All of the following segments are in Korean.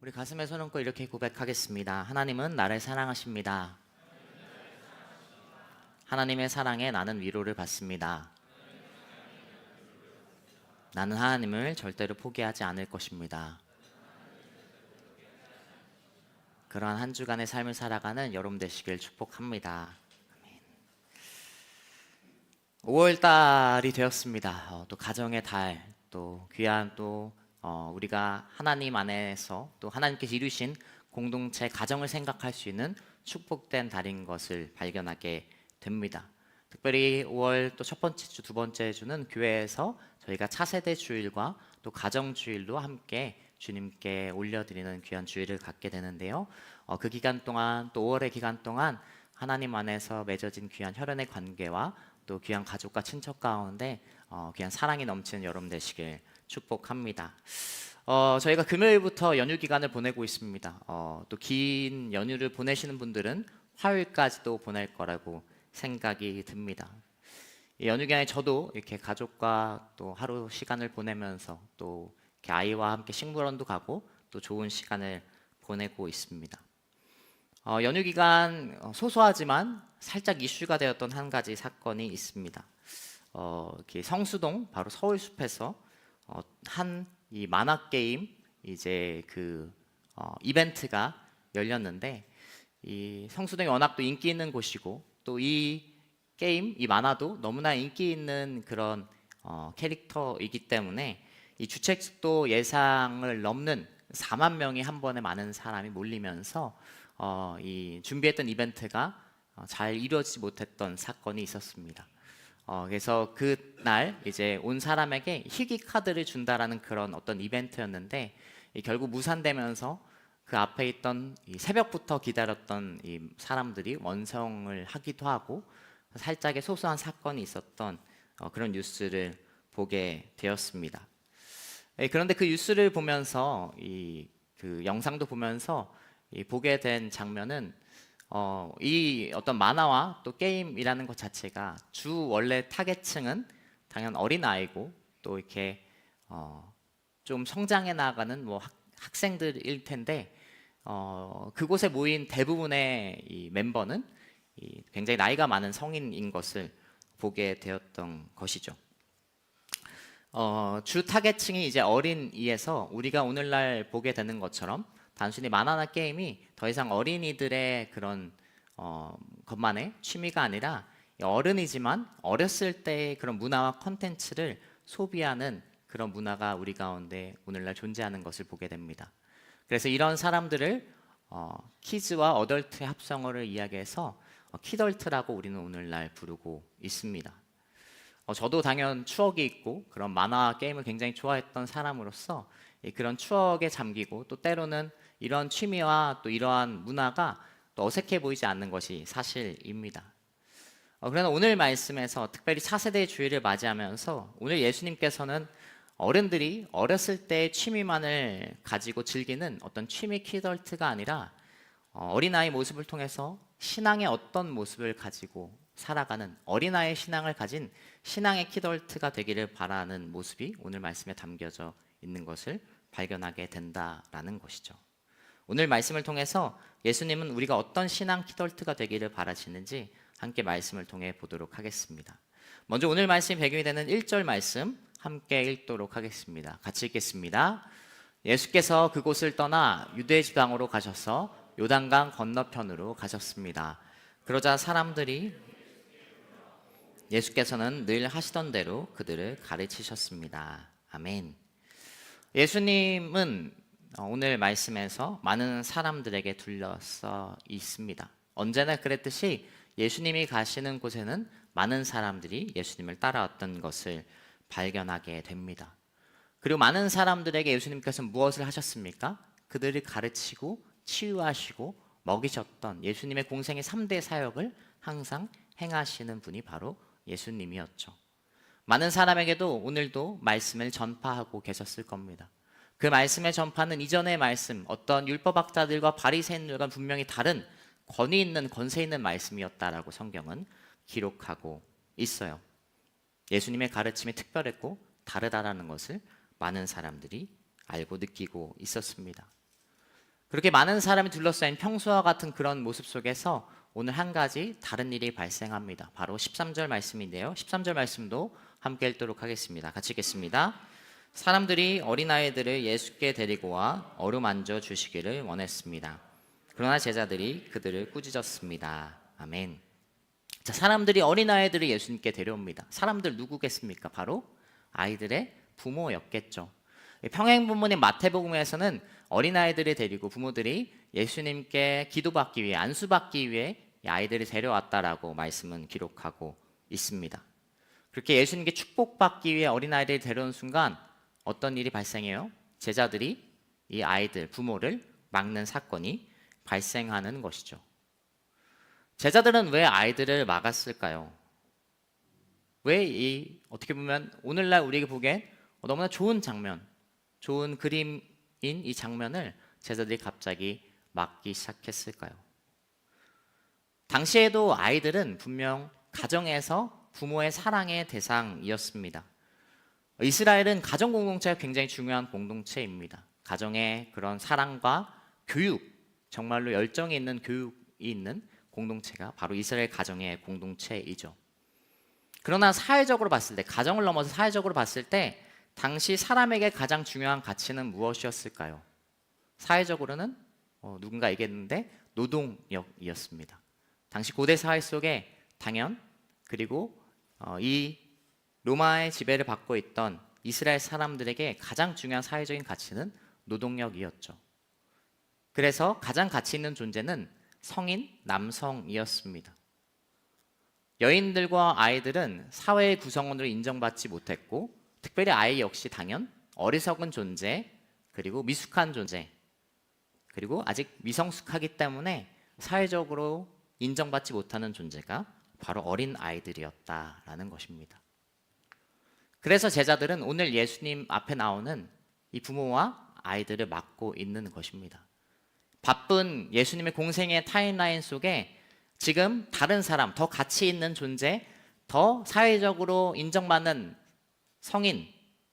우리 가슴에 손 얹고 이렇게 고백하겠습니다. 하나님은 나를 사랑하십니다. 하나님의 사랑에 나는 위로를 받습니다. 나는 하나님을 절대로 포기하지 않을 것입니다. 그러한 한 주간의 삶을 살아가는 여러분 되시길 축복합니다. 5월 달이 되었습니다. 또 가정의 달, 또 귀한 우리가 하나님 안에서 또 하나님께서 이루신 공동체 가정을 생각할 수 있는 축복된 달인 것을 발견하게 됩니다. 특별히 5월 또 첫 번째 주, 두 번째 주는 교회에서 저희가 차세대 주일과 또 가정 주일로 함께 주님께 올려드리는 귀한 주일을 갖게 되는데요. 그 기간 동안 또 5월의 기간 동안 하나님 안에서 맺어진 귀한 혈연의 관계와 또 귀한 가족과 친척 가운데 귀한 사랑이 넘치는 여러분 되시길 축복합니다. 저희가 금요일부터 연휴 기간을 보내고 있습니다. 또 긴 연휴를 보내시는 분들은 화요일까지도 보낼 거라고 생각이 듭니다. 이 연휴 기간에 저도 이렇게 가족과 또 하루 시간을 보내면서 또 이렇게 아이와 함께 식물원도 가고 또 좋은 시간을 보내고 있습니다. 연휴 기간 소소하지만 살짝 이슈가 되었던 한 가지 사건이 있습니다. 이렇게 성수동 바로 서울숲에서 한 이 만화 게임 이제 이벤트가 열렸는데, 이 성수동이 워낙 또 인기 있는 곳이고 또 이 게임 이 만화도 너무나 인기 있는 그런 캐릭터이기 때문에 이 주최 측도 예상을 넘는 4만 명이 한 번에 많은 사람이 몰리면서 이 준비했던 이벤트가 잘 이루어지지 못했던 사건이 있었습니다. 그래서 그날 이제 온 사람에게 희귀 카드를 준다라는 그런 어떤 이벤트였는데, 결국 무산되면서 그 앞에 있던 이 새벽부터 기다렸던 이 사람들이 원성을 하기도 하고 살짝의 소소한 사건이 있었던 그런 뉴스를 보게 되었습니다. 그런데 그 뉴스를 보면서 그 영상도 보면서 보게 된 장면은 이 어떤 만화와 또 게임이라는 것 자체가 주 원래 타겟층은 당연 어린 아이고 또 이렇게 좀 성장해 나가는 학생들일 텐데, 그곳에 모인 대부분의 이 멤버는 굉장히 나이가 많은 성인인 것을 보게 되었던 것이죠. 주 타겟층이 이제 어린이에서 우리가 오늘날 보게 되는 것처럼 단순히 만화나 게임이 더 이상 어린이들의 그런 것만의 취미가 아니라 어른이지만 어렸을 때의 그런 문화와 컨텐츠를 소비하는 그런 문화가 우리 가운데 오늘날 존재하는 것을 보게 됩니다. 그래서 이런 사람들을 키즈와 어덜트의 합성어를 이야기해서 키덜트라고 우리는 오늘날 부르고 있습니다. 저도 당연 추억이 있고 그런 만화와 게임을 굉장히 좋아했던 사람으로서 그런 추억에 잠기고 또 때로는 이런 취미와 또 이러한 문화가 또 어색해 보이지 않는 것이 사실입니다. 그러나 오늘 말씀에서 특별히 차세대 주일을 맞이하면서 오늘 예수님께서는 어른들이 어렸을 때의 취미만을 가지고 즐기는 어떤 취미 키덜트가 아니라 어린아이 모습을 통해서 신앙의 어떤 모습을 가지고 살아가는 어린아이의 신앙을 가진 신앙의 키덜트가 되기를 바라는 모습이 오늘 말씀에 담겨져 있는 것을 발견하게 된다라는 것이죠. 오늘 말씀을 통해서 예수님은 우리가 어떤 신앙 키덜트가 되기를 바라시는지 함께 말씀을 통해 보도록 하겠습니다. 먼저 오늘 말씀이 배경이 되는 1절 말씀 함께 읽도록 하겠습니다. 같이 읽겠습니다. 예수께서 그곳을 떠나 유대 지방으로 가셔서 요단강 건너편으로 가셨습니다. 그러자 사람들이 예수께서는 늘 하시던 대로 그들을 가르치셨습니다. 아멘. 예수님은 오늘 말씀에서 많은 사람들에게 둘러싸여 있습니다. 언제나 그랬듯이 예수님이 가시는 곳에는 많은 사람들이 예수님을 따라왔던 것을 발견하게 됩니다. 그리고 많은 사람들에게 예수님께서 무엇을 하셨습니까? 그들을 가르치고 치유하시고 먹이셨던 예수님의 공생의 3대 사역을 항상 행하시는 분이 바로 예수님이었죠. 많은 사람에게도 오늘도 말씀을 전파하고 계셨을 겁니다. 그 말씀의 전파는 이전의 말씀, 어떤 율법학자들과 바리새인들과 분명히 다른 권위 있는 권세 있는 말씀이었다라고 성경은 기록하고 있어요. 예수님의 가르침이 특별했고 다르다라는 것을 많은 사람들이 알고 느끼고 있었습니다. 그렇게 많은 사람이 둘러싸인 평소와 같은 그런 모습 속에서 오늘 한 가지 다른 일이 발생합니다. 바로 13절 말씀인데요. 13절 말씀도 함께 읽도록 하겠습니다. 같이 읽겠습니다. 사람들이 어린아이들을 예수께 데리고 와 어루만져 주시기를 원했습니다. 그러나 제자들이 그들을 꾸짖었습니다. 아멘. 자, 사람들이 어린아이들을 예수님께 데려옵니다. 사람들 누구겠습니까? 바로 아이들의 부모였겠죠. 평행본문인 마태복음에서는 어린아이들을 데리고 부모들이 예수님께 기도받기 위해, 안수받기 위해 이 아이들을 데려왔다라고 말씀은 기록하고 있습니다. 그렇게 예수님께 축복받기 위해 어린아이들을 데려온 순간 어떤 일이 발생해요? 제자들이 이 아이들, 부모를 막는 사건이 발생하는 것이죠. 제자들은 왜 아이들을 막았을까요? 왜 어떻게 보면 오늘날 우리에게 보기엔 너무나 좋은 장면, 좋은 그림인 이 장면을 제자들이 갑자기 막기 시작했을까요? 당시에도 아이들은 분명 가정에서 부모의 사랑의 대상이었습니다. 이스라엘은 가정 공동체가 굉장히 중요한 공동체입니다. 가정의 그런 사랑과 교육, 정말로 열정이 있는 교육이 있는 공동체가 바로 이스라엘 가정의 공동체이죠. 그러나 사회적으로 봤을 때, 가정을 넘어서 사회적으로 봤을 때 당시 사람에게 가장 중요한 가치는 무엇이었을까요? 사회적으로는 누군가 얘기했는데 노동력이었습니다. 당시 고대 사회 속에 당연, 그리고 이 로마의 지배를 받고 있던 이스라엘 사람들에게 가장 중요한 사회적인 가치는 노동력이었죠. 그래서 가장 가치 있는 존재는 성인 남성이었습니다. 여인들과 아이들은 사회의 구성원으로 인정받지 못했고, 특별히 아이 역시 당연 어리석은 존재, 그리고 미숙한 존재, 그리고 아직 미성숙하기 때문에 사회적으로 인정받지 못하는 존재가 바로 어린 아이들이었다라는 것입니다. 그래서 제자들은 오늘 예수님 앞에 나오는 이 부모와 아이들을 막고 있는 것입니다. 바쁜 예수님의 공생의 타임라인 속에 지금 다른 사람, 더 가치 있는 존재, 더 사회적으로 인정받는 성인,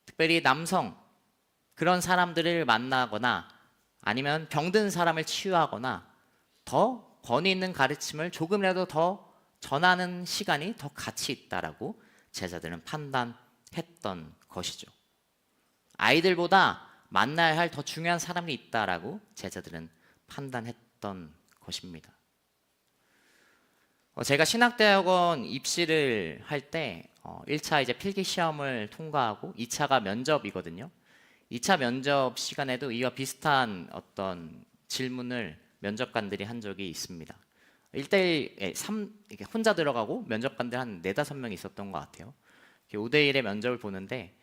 특별히 남성, 그런 사람들을 만나거나 아니면 병든 사람을 치유하거나 더 권위 있는 가르침을 조금이라도 더 전하는 시간이 더 가치 있다라고 제자들은 판단했던 것이죠. 아이들보다 만나야 할 더 중요한 사람이 있다라고 제자들은 판단했던 것입니다. 제가 신학대학원 입시를 할 때 1차 이제 필기 시험을 통과하고 2차가 면접이거든요. 2차 면접 시간에도 이와 비슷한 어떤 질문을 면접관들이 한 적이 있습니다. 1대1, 3, 혼자 들어가고 면접관들 한 4, 5명 있었던 것 같아요. 5대1의 면접을 보는데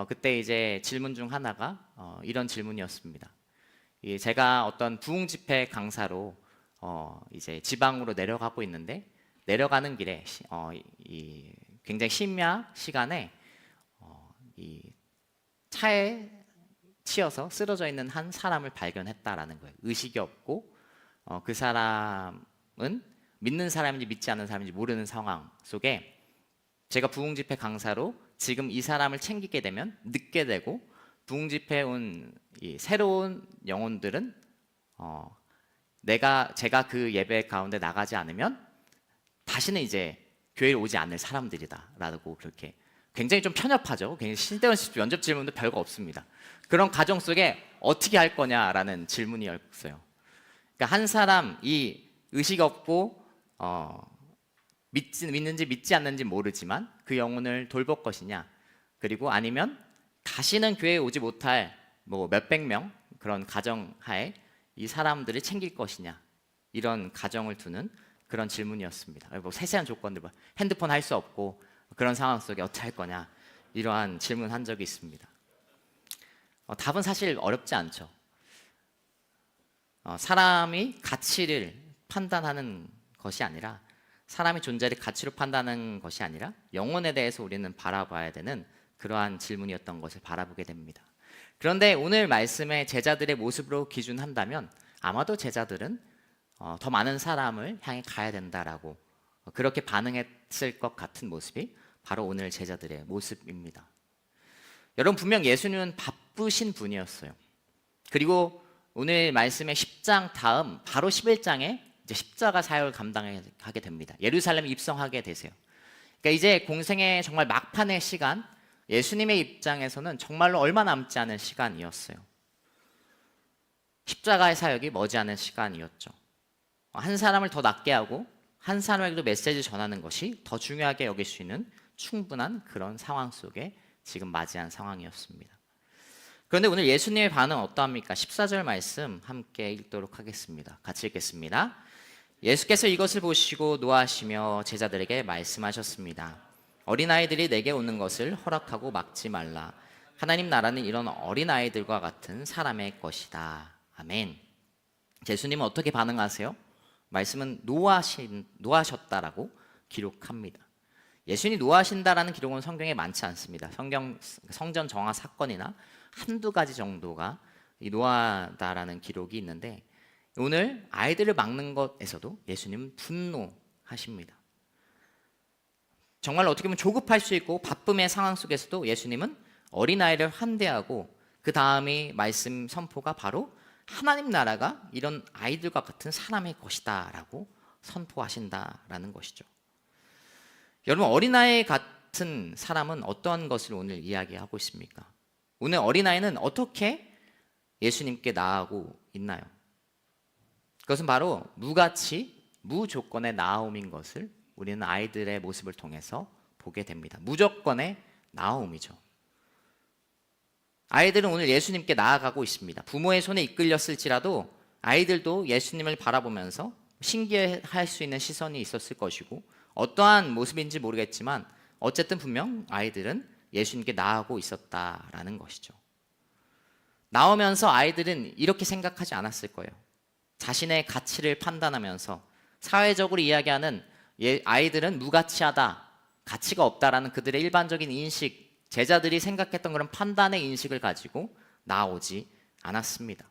그때 이제 질문 중 하나가 이런 질문이었습니다. 제가 어떤 부흥 집회 강사로 이제 지방으로 내려가고 있는데 내려가는 길에 이 굉장히 심야 시간에 이 차에 치여서 쓰러져 있는 한 사람을 발견했다라는 거예요. 의식이 없고 그 사람은 믿는 사람인지 믿지 않는 사람인지 모르는 상황 속에 제가 부흥 집회 강사로 지금 이 사람을 챙기게 되면 늦게 되고 부흥 집회에 온 이 새로운 영혼들은 제가 그 예배 가운데 나가지 않으면 다시는 이제 교회에 오지 않을 사람들이다라고 그렇게 굉장히 좀 편협하죠. 굉장히 신대원 면접 질문도 별거 없습니다. 그런 가정 속에 어떻게 할 거냐라는 질문이었어요. 그러니까 한 사람이 의식 없고 믿는지 믿지 않는지 모르지만 그 영혼을 돌볼 것이냐, 그리고 아니면 다시는 교회에 오지 못할 뭐 몇백 명 그런 가정하에 이 사람들을 챙길 것이냐, 이런 가정을 두는 그런 질문이었습니다. 뭐 세세한 조건들, 뭐 핸드폰 할 수 없고 그런 상황 속에 어떻게 할 거냐, 이러한 질문한 적이 있습니다. 답은 사실 어렵지 않죠. 사람이 가치를 판단하는 것이 아니라, 사람의 존재를 가치로 판단하는 것이 아니라 영혼에 대해서 우리는 바라봐야 되는 그러한 질문이었던 것을 바라보게 됩니다. 그런데 오늘 말씀의 제자들의 모습으로 기준한다면 아마도 제자들은 더 많은 사람을 향해 가야 된다라고 그렇게 반응했을 것 같은 모습이 바로 오늘 제자들의 모습입니다. 여러분, 분명 예수님은 바쁘신 분이었어요. 그리고 오늘 말씀의 10장 다음 바로 11장에 이제 십자가 사역을 감당하게 됩니다. 예루살렘에 입성하게 되세요. 그러니까 이제 공생의 정말 막판의 시간, 예수님의 입장에서는 정말로 얼마 남지 않은 시간이었어요. 십자가의 사역이 머지않은 시간이었죠. 한 사람을 더 낫게 하고 한 사람에게도 메시지 전하는 것이 더 중요하게 여길 수 있는 충분한 그런 상황 속에 지금 맞이한 상황이었습니다. 그런데 오늘 예수님의 반응 어떠합니까? 14절 말씀 함께 읽도록 하겠습니다. 같이 읽겠습니다. 예수께서 이것을 보시고 노하시며 제자들에게 말씀하셨습니다. 어린아이들이 내게 오는 것을 허락하고 막지 말라. 하나님 나라는 이런 어린아이들과 같은 사람의 것이다. 아멘. 예수님은 어떻게 반응하세요? 말씀은 노하셨다라고 기록합니다. 예수님이 노하신다라는 기록은 성경에 많지 않습니다. 성전 정화 사건이나 한두 가지 정도가 이 노하다라는 기록이 있는데, 오늘 아이들을 막는 것에서도 예수님은 분노하십니다. 정말 어떻게 보면 조급할 수 있고 바쁨의 상황 속에서도 예수님은 어린아이를 환대하고 그 다음이 말씀 선포가 바로 하나님 나라가 이런 아이들과 같은 사람의 것이다 라고 선포하신다라는 것이죠. 여러분, 어린아이 같은 사람은 어떠한 것을 오늘 이야기하고 있습니까? 오늘 어린아이는 어떻게 예수님께 나아가고 있나요? 그것은 바로 무가치, 무조건의 나아옴인 것을 우리는 아이들의 모습을 통해서 보게 됩니다. 무조건의 나아옴이죠. 아이들은 오늘 예수님께 나아가고 있습니다. 부모의 손에 이끌렸을지라도 아이들도 예수님을 바라보면서 신기해할 수 있는 시선이 있었을 것이고, 어떠한 모습인지 모르겠지만 어쨌든 분명 아이들은 예수님께 나아가고 있었다라는 것이죠. 나오면서 아이들은 이렇게 생각하지 않았을 거예요. 자신의 가치를 판단하면서 사회적으로 이야기하는 아이들은 무가치하다, 가치가 없다라는 그들의 일반적인 인식, 제자들이 생각했던 그런 판단의 인식을 가지고 나오지 않았습니다.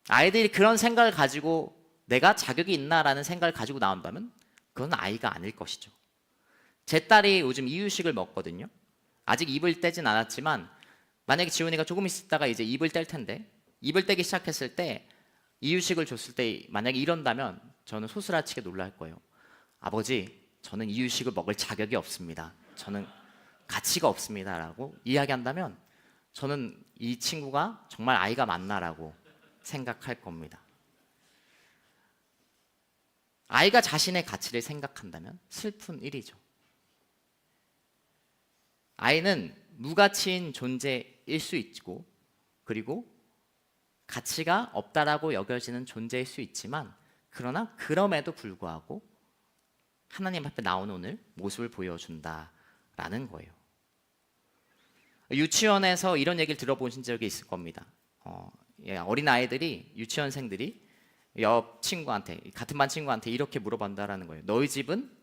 아이들이 그런 생각을 가지고 내가 자격이 있나라는 생각을 가지고 나온다면 그건 아이가 아닐 것이죠. 제 딸이 요즘 이유식을 먹거든요. 아직 입을 떼진 않았지만 만약에 지훈이가 조금 있다가 이제 입을 뗄 텐데, 입을 떼기 시작했을 때 이유식을 줬을 때 만약에 이런다면 저는 소스라치게 놀랄 거예요. 아버지, 저는 이유식을 먹을 자격이 없습니다. 저는 가치가 없습니다 라고 이야기한다면 저는 이 친구가 정말 아이가 맞나라고 생각할 겁니다. 아이가 자신의 가치를 생각한다면 슬픈 일이죠. 아이는 무가치인 존재일 수 있고, 그리고 가치가 없다라고 여겨지는 존재일 수 있지만, 그러나 그럼에도 불구하고 하나님 앞에 나오는 오늘 모습을 보여준다라는 거예요. 유치원에서 이런 얘기를 들어보신 적이 있을 겁니다. 어린 아이들이, 유치원생들이 옆 친구한테, 같은 반 친구한테 이렇게 물어본다라는 거예요. 너희 집은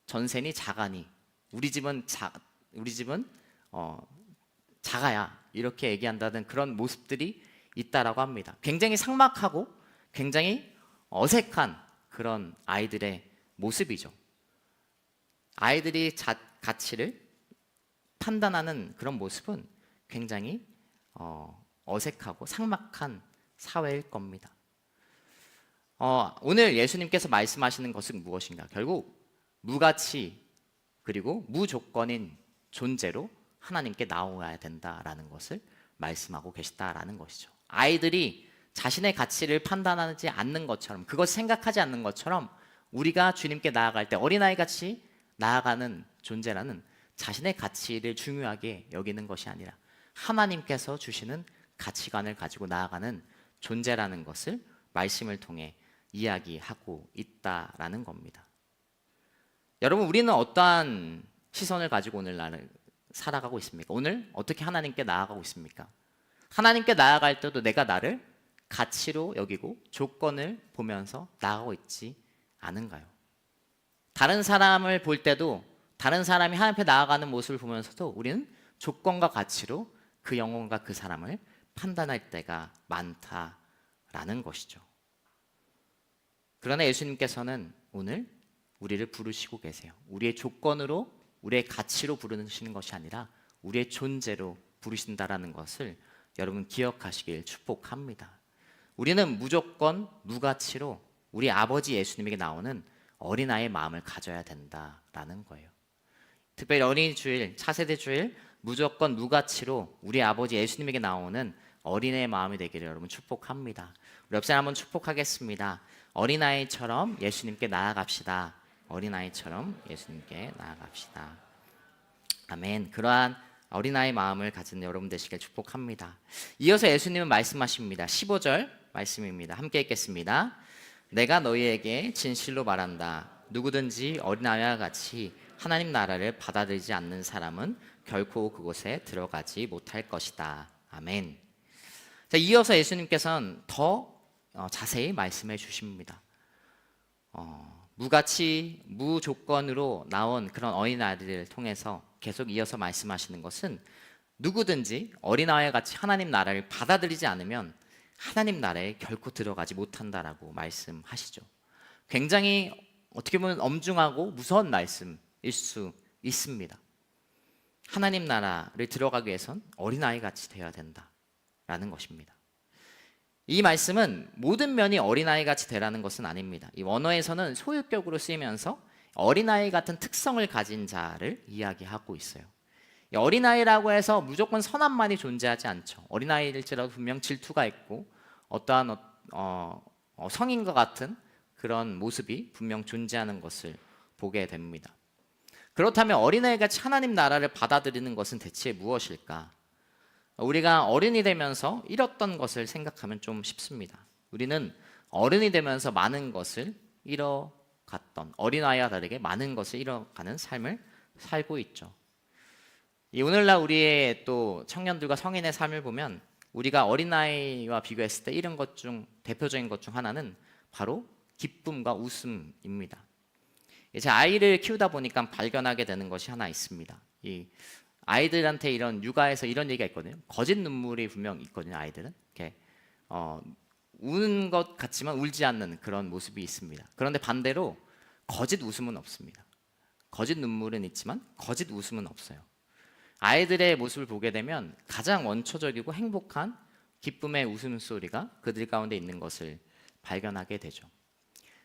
전세니 작아니? 우리 집은 작아야. 이렇게 얘기한다는 그런 모습들이 있다라고 합니다. 굉장히 삭막하고 굉장히 어색한 그런 아이들의 모습이죠. 아이들이 가치를 판단하는 그런 모습은 굉장히 어색하고 삭막한 사회일 겁니다. 오늘 예수님께서 말씀하시는 것은 무엇인가? 결국 무가치 그리고 무조건인 존재로 하나님께 나오어야 된다라는 것을 말씀하고 계시다라는 것이죠. 아이들이 자신의 가치를 판단하지 않는 것처럼, 그것을 생각하지 않는 것처럼 우리가 주님께 나아갈 때 어린아이 같이 나아가는 존재라는 자신의 가치를 중요하게 여기는 것이 아니라 하나님께서 주시는 가치관을 가지고 나아가는 존재라는 것을 말씀을 통해 이야기하고 있다라는 겁니다. 여러분, 우리는 어떠한 시선을 가지고 오늘날을 살아가고 있습니까? 오늘 어떻게 하나님께 나아가고 있습니까? 하나님께 나아갈 때도 내가 나를 가치로 여기고 조건을 보면서 나아가고 있지 않은가요? 다른 사람을 볼 때도 다른 사람이 하나님 앞에 나아가는 모습을 보면서도 우리는 조건과 가치로 그 영혼과 그 사람을 판단할 때가 많다라는 것이죠. 그러나 예수님께서는 오늘 우리를 부르시고 계세요. 우리의 조건으로, 우리의 가치로 부르시는 것이 아니라 우리의 존재로 부르신다라는 것을 여러분 기억하시길 축복합니다. 우리는 무조건 무가치로 우리 아버지 예수님에게 나오는 어린아이의 마음을 가져야 된다라는 거예요. 특별히 어린이 주일, 차세대 주일 무조건 무가치로 우리 아버지 예수님에게 나오는 어린애의 마음이 되기를 여러분 축복합니다. 우리 옆 사람 한번 축복하겠습니다. 어린아이처럼 예수님께 나아갑시다. 어린아이처럼 예수님께 나아갑시다. 아멘. 그러한 어린아이 마음을 가진 여러분 되시길 축복합니다. 이어서 예수님은 말씀하십니다. 15절 말씀입니다. 함께 읽겠습니다. 내가 너희에게 진실로 말한다. 누구든지 어린아이와 같이 하나님 나라를 받아들이지 않는 사람은 결코 그곳에 들어가지 못할 것이다. 아멘. 자, 이어서 예수님께서는 더 자세히 말씀해 주십니다. 무가치, 무조건으로 나온 그런 어린아이들을 통해서 계속 이어서 말씀하시는 것은 누구든지 어린아이와 같이 하나님 나라를 받아들이지 않으면 하나님 나라에 결코 들어가지 못한다라고 말씀하시죠. 굉장히 어떻게 보면 엄중하고 무서운 말씀일 수 있습니다. 하나님 나라를 들어가기 위해선 어린아이 같이 되어야 된다라는 것입니다. 이 말씀은 모든 면이 어린아이 같이 되라는 것은 아닙니다. 이 원어에서는 소유격으로 쓰이면서 어린아이 같은 특성을 가진 자를 이야기하고 있어요. 이 어린아이라고 해서 무조건 선함만이 존재하지 않죠. 어린아이일지라도 분명 질투가 있고 어떠한 성인과 같은 그런 모습이 분명 존재하는 것을 보게 됩니다. 그렇다면 어린아이같이 하나님 나라를 받아들이는 것은 대체 무엇일까? 우리가 어른이 되면서 잃었던 것을 생각하면 좀 쉽습니다. 우리는 어른이 되면서 많은 것을 잃어갔던, 어린아이와 다르게 많은 것을 잃어가는 삶을 살고 있죠. 오늘날 우리의 또 청년들과 성인의 삶을 보면 우리가 어린아이와 비교했을 때 잃은 것 중 대표적인 것 중 하나는 바로 기쁨과 웃음입니다. 이제 아이를 키우다 보니까 발견하게 되는 것이 하나 있습니다. 이 아이들한테 이런 육아에서 이런 얘기가 있거든요. 거짓 눈물이 분명 있거든요. 아이들은 이렇게 우는 것 같지만 울지 않는 그런 모습이 있습니다. 그런데 반대로 거짓 웃음은 없습니다. 거짓 눈물은 있지만 거짓 웃음은 없어요. 아이들의 모습을 보게 되면 가장 원초적이고 행복한 기쁨의 웃음소리가 그들 가운데 있는 것을 발견하게 되죠.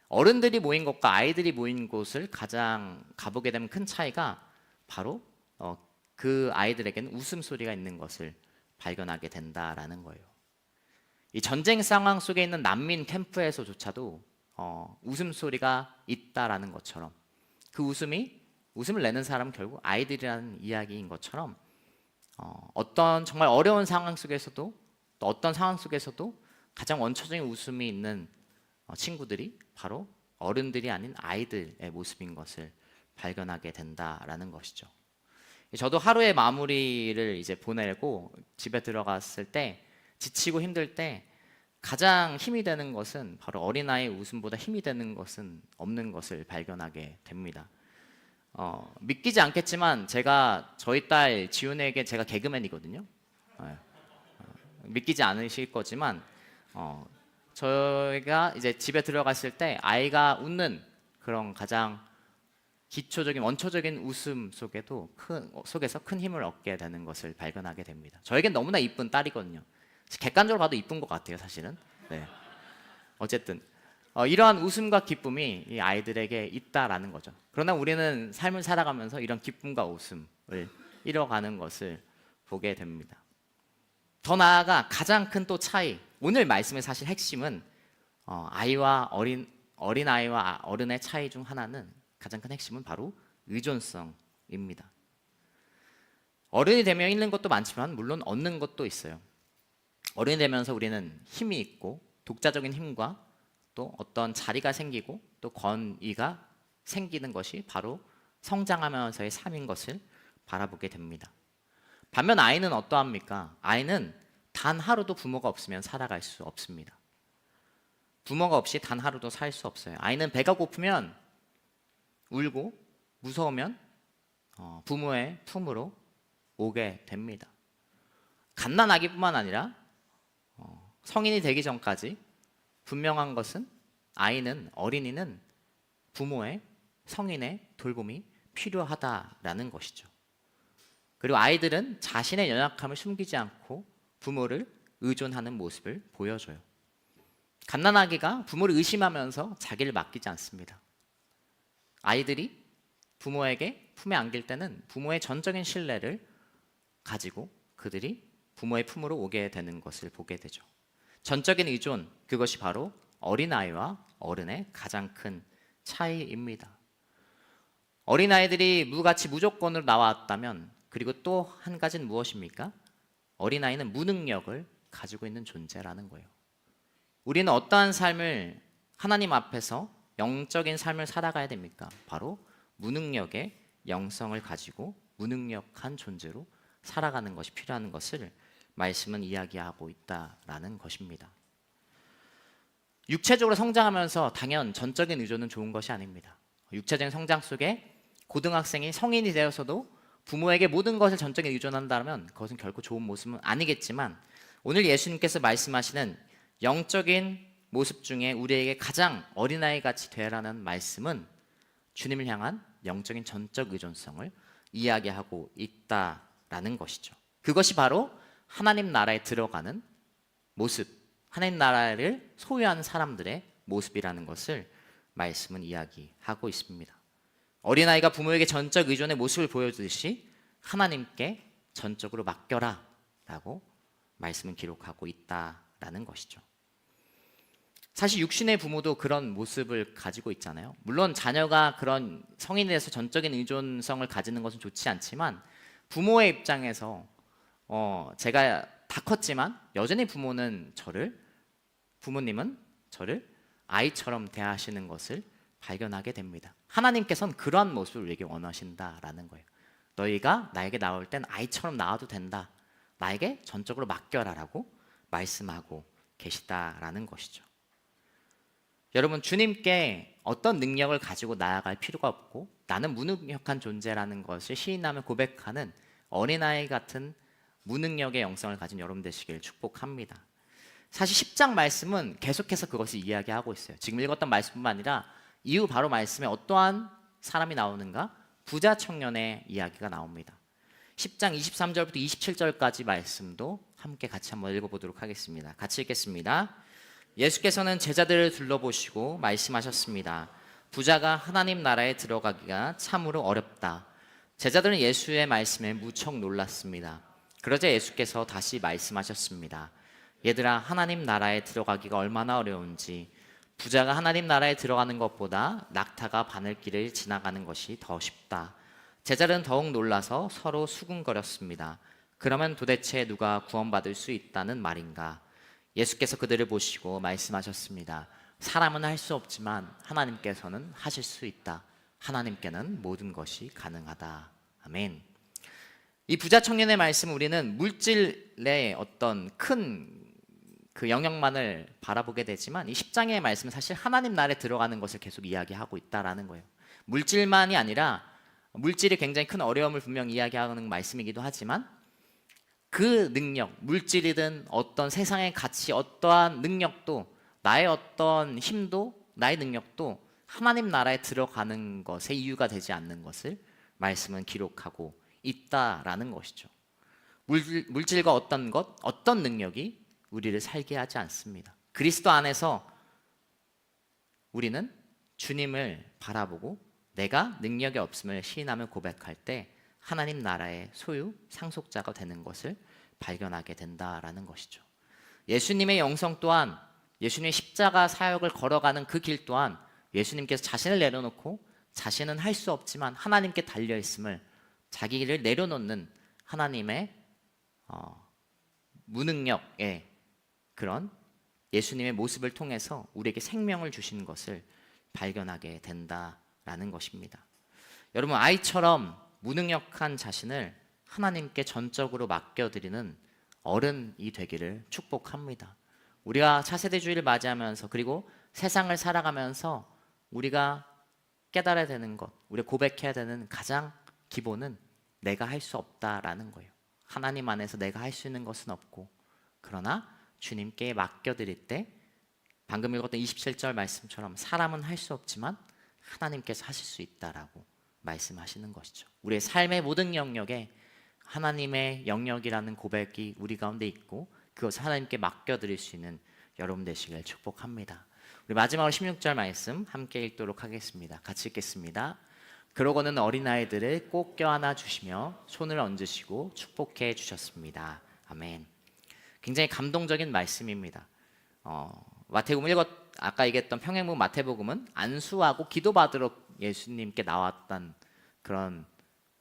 어른들이 모인 곳과 아이들이 모인 곳을 가장 가보게 되면 큰 차이가 바로 그 아이들에게는 웃음소리가 있는 것을 발견하게 된다라는 거예요. 이 전쟁 상황 속에 있는 난민 캠프에서조차도 웃음소리가 있다라는 것처럼 그 웃음을 내는 사람은 결국 아이들이라는 이야기인 것처럼 어떤 정말 어려운 상황 속에서도 또 어떤 상황 속에서도 가장 원초적인 웃음이 있는 친구들이 바로 어른들이 아닌 아이들의 모습인 것을 발견하게 된다라는 것이죠. 저도 하루의 마무리를 이제 보내고 집에 들어갔을 때 지치고 힘들 때 가장 힘이 되는 것은 바로 어린아이의 웃음보다 힘이 되는 것은 없는 것을 발견하게 됩니다. 믿기지 않겠지만 제가 저희 딸 지훈에게 제가 개그맨이거든요. 믿기지 않으실 거지만 저희가 이제 집에 들어갔을 때 아이가 웃는 그런 가장 기초적인 원초적인 웃음 속에서 큰 힘을 얻게 되는 것을 발견하게 됩니다. 저에겐 너무나 이쁜 딸이거든요. 객관적으로 봐도 이쁜 것 같아요, 사실은. 네. 어쨌든 이러한 웃음과 기쁨이 이 아이들에게 있다라는 거죠. 그러나 우리는 삶을 살아가면서 이런 기쁨과 웃음을 잃어가는 것을 보게 됩니다. 더 나아가 가장 큰 또 차이, 오늘 말씀의 사실 핵심은 어린아이와 어른의 차이 중 하나는 가장 큰 핵심은 바로 의존성입니다. 어른이 되면 잃는 것도 많지만 물론 얻는 것도 있어요. 어른이 되면서 우리는 힘이 있고 독자적인 힘과 또 어떤 자리가 생기고 또 권위가 생기는 것이 바로 성장하면서의 삶인 것을 바라보게 됩니다. 반면 아이는 어떠합니까? 아이는 단 하루도 부모가 없으면 살아갈 수 없습니다. 부모가 없이 단 하루도 살 수 없어요. 아이는 배가 고프면 울고 무서우면 부모의 품으로 오게 됩니다. 갓난아기뿐만 아니라 성인이 되기 전까지 분명한 것은 어린이는 부모의 성인의 돌봄이 필요하다라는 것이죠. 그리고 아이들은 자신의 연약함을 숨기지 않고 부모를 의존하는 모습을 보여줘요. 갓난아기가 부모를 의심하면서 자기를 맡기지 않습니다. 아이들이 부모에게 품에 안길 때는 부모의 전적인 신뢰를 가지고 그들이 부모의 품으로 오게 되는 것을 보게 되죠. 전적인 의존, 그것이 바로 어린아이와 어른의 가장 큰 차이입니다. 어린아이들이 무같이 무조건으로 나왔다면, 그리고 또 한 가지는 무엇입니까? 어린아이는 무능력을 가지고 있는 존재라는 거예요. 우리는 어떠한 삶을, 하나님 앞에서 영적인 삶을 살아가야 됩니까? 바로 무능력의 영성을 가지고 무능력한 존재로 살아가는 것이 필요한 것을 말씀은 이야기하고 있다라는 것입니다. 육체적으로 성장하면서 당연 전적인 의존은 좋은 것이 아닙니다. 육체적인 성장 속에 고등학생이 성인이 되어서도 부모에게 모든 것을 전적인 의존한다면 그것은 결코 좋은 모습은 아니겠지만, 오늘 예수님께서 말씀하시는 영적인 모습 중에 우리에게 가장 어린아이 같이 되라는 말씀은 주님을 향한 영적인 전적 의존성을 이야기하고 있다라는 것이죠. 그것이 바로 하나님 나라에 들어가는 모습, 하나님 나라를 소유하는 사람들의 모습이라는 것을 말씀은 이야기하고 있습니다. 어린아이가 부모에게 전적 의존의 모습을 보여주듯이 하나님께 전적으로 맡겨라 라고 말씀은 기록하고 있다라는 것이죠. 사실 육신의 부모도 그런 모습을 가지고 있잖아요. 물론 자녀가 그런 성인이 돼서 전적인 의존성을 가지는 것은 좋지 않지만, 부모의 입장에서 제가 다 컸지만 여전히 부모님은 저를 아이처럼 대하시는 것을 발견하게 됩니다. 하나님께서는 그러한 모습을 우리에게 원하신다라는 거예요. 너희가 나에게 나올 땐 아이처럼 나와도 된다. 나에게 전적으로 맡겨라라고 말씀하고 계시다라는 것이죠. 여러분, 주님께 어떤 능력을 가지고 나아갈 필요가 없고 나는 무능력한 존재라는 것을 시인하며 고백하는 어린아이 같은 무능력의 영성을 가진 여러분 되시길 축복합니다. 사실 10장 말씀은 계속해서 그것을 이야기하고 있어요. 지금 읽었던 말씀뿐만 아니라 이후 바로 말씀에 어떠한 사람이 나오는가? 부자 청년의 이야기가 나옵니다. 10장 23절부터 27절까지 말씀도 함께 같이 한번 읽어보도록 하겠습니다. 같이 읽겠습니다. 예수께서는 제자들을 둘러보시고 말씀하셨습니다. 부자가 하나님 나라에 들어가기가 참으로 어렵다. 제자들은 예수의 말씀에 무척 놀랐습니다. 그러자 예수께서 다시 말씀하셨습니다. 얘들아, 하나님 나라에 들어가기가 얼마나 어려운지, 부자가 하나님 나라에 들어가는 것보다 낙타가 바늘길을 지나가는 것이 더 쉽다. 제자들은 더욱 놀라서 서로 수군거렸습니다. 그러면 도대체 누가 구원받을 수 있다는 말인가? 예수께서 그들을 보시고 말씀하셨습니다. 사람은 할 수 없지만 하나님께서는 하실 수 있다. 하나님께는 모든 것이 가능하다. 아멘. 이 부자 청년의 말씀, 우리는 물질의 어떤 큰 그 영역만을 바라보게 되지만 이 10장의 말씀은 사실 하나님 나라에 들어가는 것을 계속 이야기하고 있다라는 거예요. 물질만이 아니라, 물질이 굉장히 큰 어려움을 분명 이야기하는 말씀이기도 하지만, 그 능력, 물질이든 어떤 세상의 가치, 어떠한 능력도, 나의 어떤 힘도, 나의 능력도 하나님 나라에 들어가는 것의 이유가 되지 않는 것을 말씀은 기록하고 있다라는 것이죠. 물질과 어떤 것, 어떤 능력이 우리를 살게 하지 않습니다. 그리스도 안에서 우리는 주님을 바라보고 내가 능력이 없음을 시인하며 고백할 때 하나님 나라의 소유, 상속자가 되는 것을 발견하게 된다라는 것이죠. 예수님의 영성 또한, 예수님의 십자가 사역을 걸어가는 그 길 또한 예수님께서 자신을 내려놓고 자신은 할 수 없지만 하나님께 달려있음을, 자기를 내려놓는 하나님의 무능력의 그런 예수님의 모습을 통해서 우리에게 생명을 주신 것을 발견하게 된다라는 것입니다. 여러분, 아이처럼 무능력한 자신을 하나님께 전적으로 맡겨드리는 어른이 되기를 축복합니다. 우리가 차세대주의를 맞이하면서, 그리고 세상을 살아가면서 우리가 깨달아야 되는 것, 우리가 고백해야 되는 가장 기본은 내가 할 수 없다라는 거예요. 하나님 안에서 내가 할 수 있는 것은 없고, 그러나 주님께 맡겨드릴 때 방금 읽었던 27절 말씀처럼 사람은 할 수 없지만 하나님께서 하실 수 있다라고 말씀하시는 것이죠. 우리의 삶의 모든 영역에 하나님의 영역이라는 고백이 우리 가운데 있고, 그것을 하나님께 맡겨드릴 수 있는 여러분 되시길 축복합니다. 우리 마지막으로 16절 말씀 함께 읽도록 하겠습니다. 같이 읽겠습니다. 그러고는 어린아이들을 꼭 껴안아 주시며 손을 얹으시고 축복해 주셨습니다. 아멘. 굉장히 감동적인 말씀입니다. 마태복음 아까 얘기했던 평행복음 마태복음은 안수하고 기도받으러 예수님께 나왔던 그런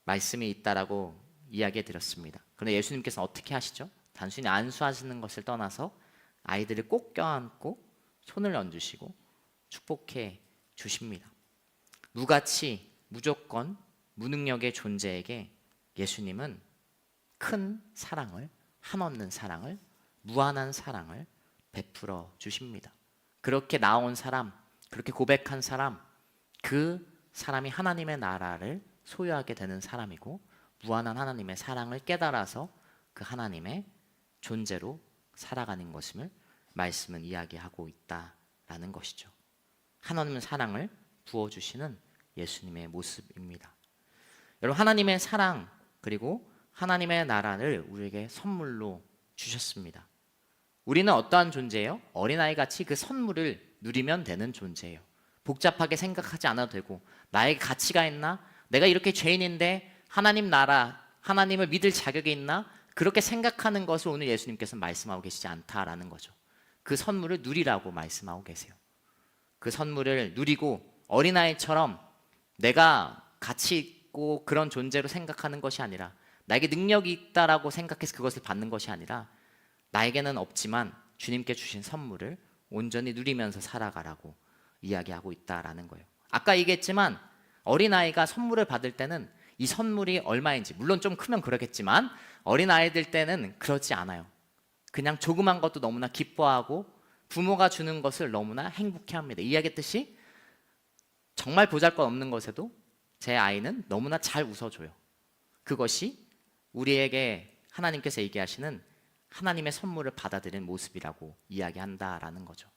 말씀이 있다라고 이야기해 드렸습니다. 그런데 예수님께서 어떻게 하시죠? 단순히 안수하시는 것을 떠나서 아이들을 꼭 껴안고 손을 얹으시고 축복해 주십니다. 무가치, 무조건, 무능력의 존재에게 예수님은 큰 사랑을, 한없는 사랑을, 무한한 사랑을 베풀어 주십니다. 그렇게 나온 사람, 그렇게 고백한 사람, 그 사람이 하나님의 나라를 소유하게 되는 사람이고 무한한 하나님의 사랑을 깨달아서 그 하나님의 존재로 살아가는 것임을 말씀은 이야기하고 있다라는 것이죠. 한없는 사랑을 부어주시는 예수님의 모습입니다. 여러분, 하나님의 사랑 그리고 하나님의 나라를 우리에게 선물로 주셨습니다. 우리는 어떠한 존재예요? 어린아이같이 그 선물을 누리면 되는 존재예요. 복잡하게 생각하지 않아도 되고 나에게 가치가 있나? 내가 이렇게 죄인인데 하나님 나라, 하나님을 믿을 자격이 있나? 그렇게 생각하는 것을 오늘 예수님께서 말씀하고 계시지 않다라는 거죠. 그 선물을 누리라고 말씀하고 계세요. 그 선물을 누리고 어린아이처럼 내가 가치 있고 그런 존재로 생각하는 것이 아니라 나에게 능력이 있다라고 생각해서 그것을 받는 것이 아니라 나에게는 없지만 주님께 주신 선물을 온전히 누리면서 살아가라고 이야기하고 있다라는 거예요. 아까 얘기했지만 어린아이가 선물을 받을 때는 이 선물이 얼마인지, 물론 좀 크면 그러겠지만 어린아이들 때는 그렇지 않아요. 그냥 조그만 것도 너무나 기뻐하고 부모가 주는 것을 너무나 행복해합니다. 이야기했듯이 정말 보잘것없는 것에도 제 아이는 너무나 잘 웃어줘요. 그것이 우리에게 하나님께서 얘기하시는 하나님의 선물을 받아들이는 모습이라고 이야기한다라는 거죠.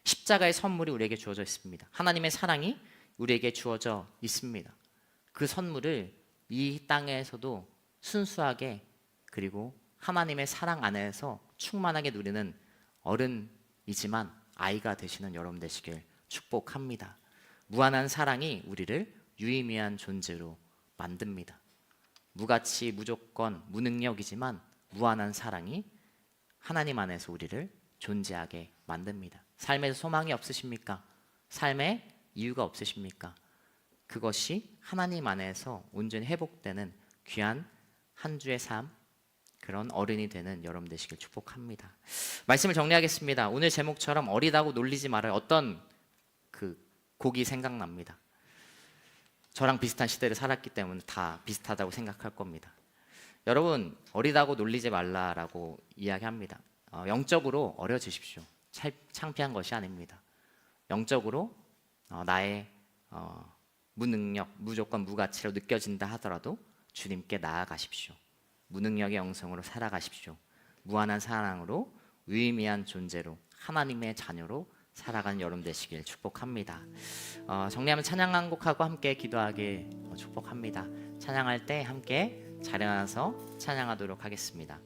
십자가의 선물이 우리에게 주어져 있습니다. 하나님의 사랑이 우리에게 주어져 있습니다. 그 선물을 이 땅에서도 순수하게 그리고 하나님의 사랑 안에서 충만하게 누리는 어른이지만 아이가 되시는 여러분 되시길 축복합니다. 무한한 사랑이 우리를 유의미한 존재로 만듭니다. 무가치, 무조건, 무능력이지만 무한한 사랑이 하나님 안에서 우리를 존재하게 만듭니다. 삶에서 소망이 없으십니까? 삶에 이유가 없으십니까? 그것이 하나님 안에서 온전히 회복되는 귀한 한 주의 삶, 그런 어른이 되는 여러분 되시길 축복합니다. 말씀을 정리하겠습니다. 오늘 제목처럼 어리다고 놀리지 말아요. 어떤 그 곡이 생각납니다. 저랑 비슷한 시대를 살았기 때문에 다 비슷하다고 생각할 겁니다. 여러분, 어리다고 놀리지 말라라고 이야기합니다. 영적으로 어려지십시오. 창피한 것이 아닙니다. 영적으로 나의 무능력, 무조건, 무가치로 느껴진다 하더라도 주님께 나아가십시오. 무능력의 영성으로 살아가십시오. 무한한 사랑으로 유의미한 존재로 하나님의 자녀로 살아가는 여러분 되시길 축복합니다. 정리하면 찬양 한 곡하고 함께 기도하길 축복합니다. 찬양할 때 함께 자리 나서 찬양하도록 하겠습니다.